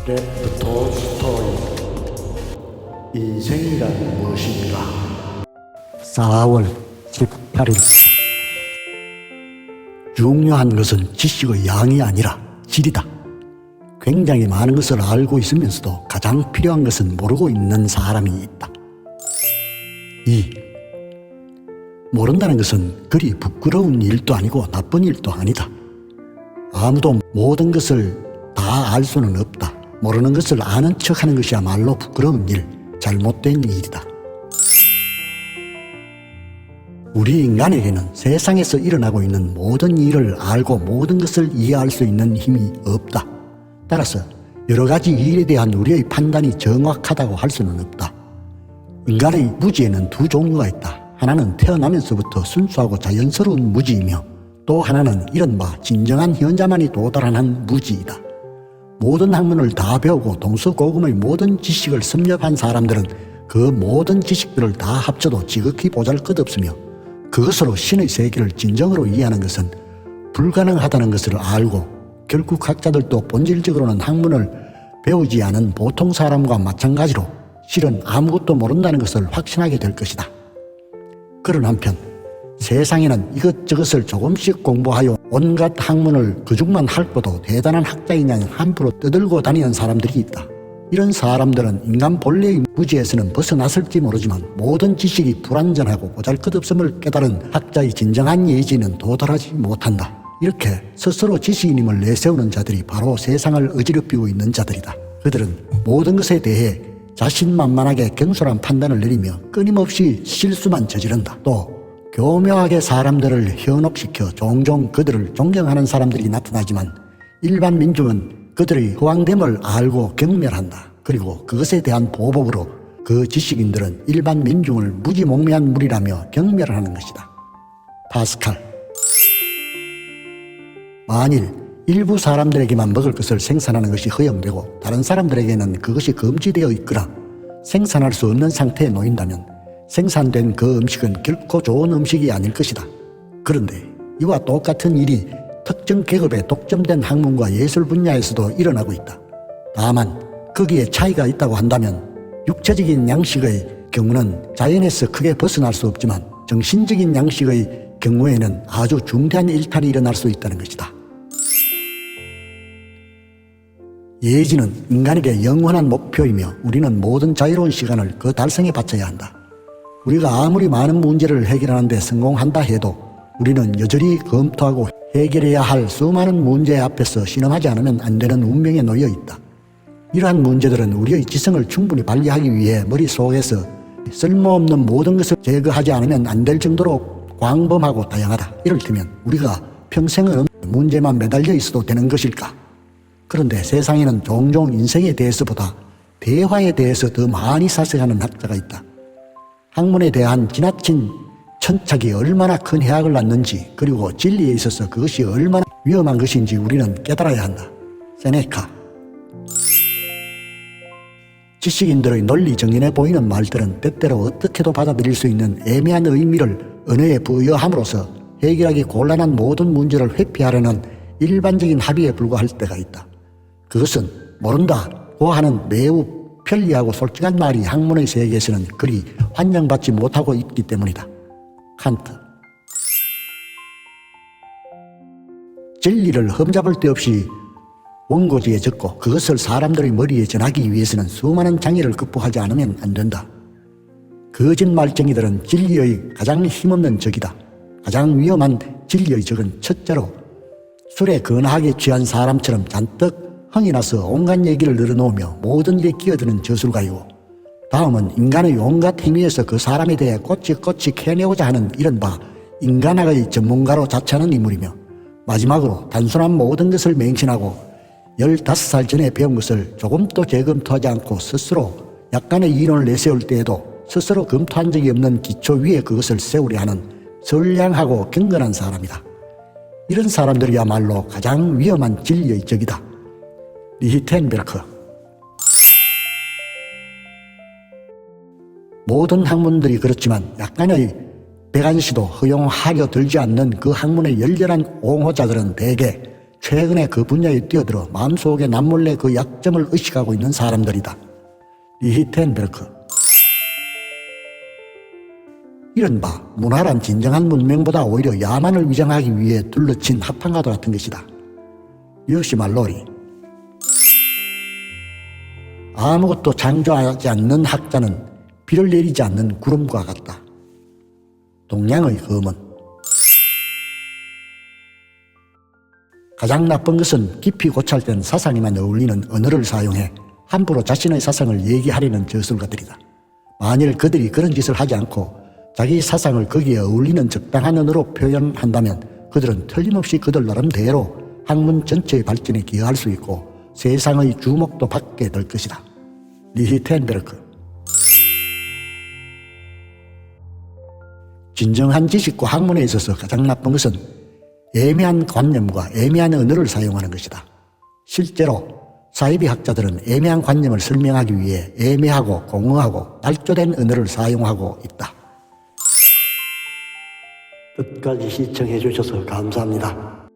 랩 톨스토이. 인생이란 무엇인가? 4월 18일. 중요한 것은 지식의 양이 아니라 질이다. 굉장히 많은 것을 알고 있으면서도 가장 필요한 것은 모르고 있는 사람이 있다. 2. 모른다는 것은 그리 부끄러운 일도 아니고 나쁜 일도 아니다. 아무도 모든 것을 다 알 수는 없다. 모르는 것을 아는 척하는 것이야말로 부끄러운 일, 잘못된 일이다. 우리 인간에게는 세상에서 일어나고 있는 모든 일을 알고 모든 것을 이해할 수 있는 힘이 없다. 따라서 여러 가지 일에 대한 우리의 판단이 정확하다고 할 수는 없다. 인간의 무지에는 두 종류가 있다. 하나는 태어나면서부터 순수하고 자연스러운 무지이며 또 하나는 이른바 진정한 현자만이 도달하는 무지이다. 모든 학문을 다 배우고 동서고금의 모든 지식을 섭렵한 사람들은 그 모든 지식들을 다 합쳐도 지극히 보잘것없으며 그것으로 신의 세계를 진정으로 이해하는 것은 불가능하다는 것을 알고 결국 학자들도 본질적으로는 학문을 배우지 않은 보통 사람과 마찬가지로 실은 아무것도 모른다는 것을 확신하게 될 것이다. 그런 한편 세상에는 이것저것을 조금씩 공부하여 온갖 학문을 그중만 핥고도 대단한 학자인 양 함부로 떠들고 다니는 사람들이 있다. 이런 사람들은 인간 본래의 무지에서는 벗어났을지 모르지만 모든 지식이 불완전하고 보잘것없음을 깨달은 학자의 진정한 예지는 도달하지 못한다. 이렇게 스스로 지식인임을 내세우는 자들이 바로 세상을 어지럽히고 있는 자들이다. 그들은 모든 것에 대해 자신만만하게 경솔한 판단을 내리며 끊임없이 실수만 저지른다. 또 교묘하게 사람들을 현혹시켜 종종 그들을 존경하는 사람들이 나타나지만 일반 민중은 그들의 허황됨을 알고 경멸한다. 그리고 그것에 대한 보복으로 그 지식인들은 일반 민중을 무지몽매한 무리라며 경멸하는 것이다. 파스칼. 만일 일부 사람들에게만 먹을 것을 생산하는 것이 허용되고 다른 사람들에게는 그것이 금지되어 있거나 생산할 수 없는 상태에 놓인다면 생산된 그 음식은 결코 좋은 음식이 아닐 것이다. 그런데 이와 똑같은 일이 특정 계급의 독점된 학문과 예술 분야에서도 일어나고 있다. 다만 거기에 차이가 있다고 한다면 육체적인 양식의 경우는 자연에서 크게 벗어날 수 없지만 정신적인 양식의 경우에는 아주 중대한 일탈이 일어날 수 있다는 것이다. 예지는 인간에게 영원한 목표이며 우리는 모든 자유로운 시간을 그 달성에 바쳐야 한다. 우리가 아무리 많은 문제를 해결하는 데 성공한다 해도 우리는 여전히 검토하고 해결해야 할 수많은 문제 앞에서 신음하지 않으면 안 되는 운명에 놓여 있다. 이러한 문제들은 우리의 지성을 충분히 발휘하기 위해 머릿속에서 쓸모없는 모든 것을 제거하지 않으면 안 될 정도로 광범하고 다양하다. 이를테면 우리가 평생은 문제만 매달려 있어도 되는 것일까? 그런데 세상에는 종종 인생에 대해서보다 대화에 대해서 더 많이 사색하는 학자가 있다. 학문에 대한 지나친 천착이 얼마나 큰 해악을 낳는지 그리고 진리에 있어서 그것이 얼마나 위험한 것인지 우리는 깨달아야 한다. 세네카. 지식인들의 논리 정연해 보이는 말들은 때때로 어떻게도 받아들일 수 있는 애매한 의미를 언어에 부여함으로써 해결하기 곤란한 모든 문제를 회피하려는 일반적인 합의에 불과할 때가 있다. 그것은 모른다고 하는 매우 편리하고 솔직한 말이 학문의 세계에서는 그리 환영받지 못하고 있기 때문이다. 칸트. 진리를 흠잡을 데 없이 원고지에 적고 그것을 사람들의 머리에 전하기 위해서는 수많은 장애를 극복하지 않으면 안 된다. 거짓말쟁이들은 진리의 가장 힘없는 적이다. 가장 위험한 진리의 적은 첫째로 술에 근하게 취한 사람처럼 잔뜩 흥이 나서 온갖 얘기를 늘어놓으며 모든 일에 끼어드는 저술가이고 다음은 인간의 온갖 행위에서 그 사람에 대해 꼬치꼬치 캐내고자 하는 이른바 인간학의 전문가로 자처하는 인물이며 마지막으로 단순한 모든 것을 맹신하고 15살 전에 배운 것을 조금도 재검토하지 않고 스스로 약간의 이론을 내세울 때에도 스스로 검토한 적이 없는 기초 위에 그것을 세우려 하는 선량하고 경건한 사람이다. 이런 사람들이야말로 가장 위험한 진리의 적이다. 리히텐베르크. 모든 학문들이 그렇지만 약간의 배관시도 허용하려 들지 않는 그 학문의 열렬한 옹호자들은 대개 최근에 그 분야에 뛰어들어 마음속에 남몰래 그 약점을 의식하고 있는 사람들이다. 리히텐베르크. 이른바 문화란 진정한 문명보다 오히려 야만을 위장하기 위해 둘러친 합판과도 같은 것이다. 역시 말로리. 아무것도 창조하지 않는 학자는 비를 내리지 않는 구름과 같다. 동양의 검은. 가장 나쁜 것은 깊이 고찰된 사상에만 어울리는 언어를 사용해 함부로 자신의 사상을 얘기하려는 저술가들이다. 만일 그들이 그런 짓을 하지 않고 자기 사상을 거기에 어울리는 적당한 언어로 표현한다면 그들은 틀림없이 그들 나름대로 학문 전체의 발전에 기여할 수 있고 세상의 주목도 받게 될 것이다. 리히텐베르크. 진정한 지식과 학문에 있어서 가장 나쁜 것은 애매한 관념과 애매한 언어를 사용하는 것이다. 실제로 사이비 학자들은 애매한 관념을 설명하기 위해 애매하고 공허하고 날조된 언어를 사용하고 있다. 끝까지 시청해 주셔서 감사합니다.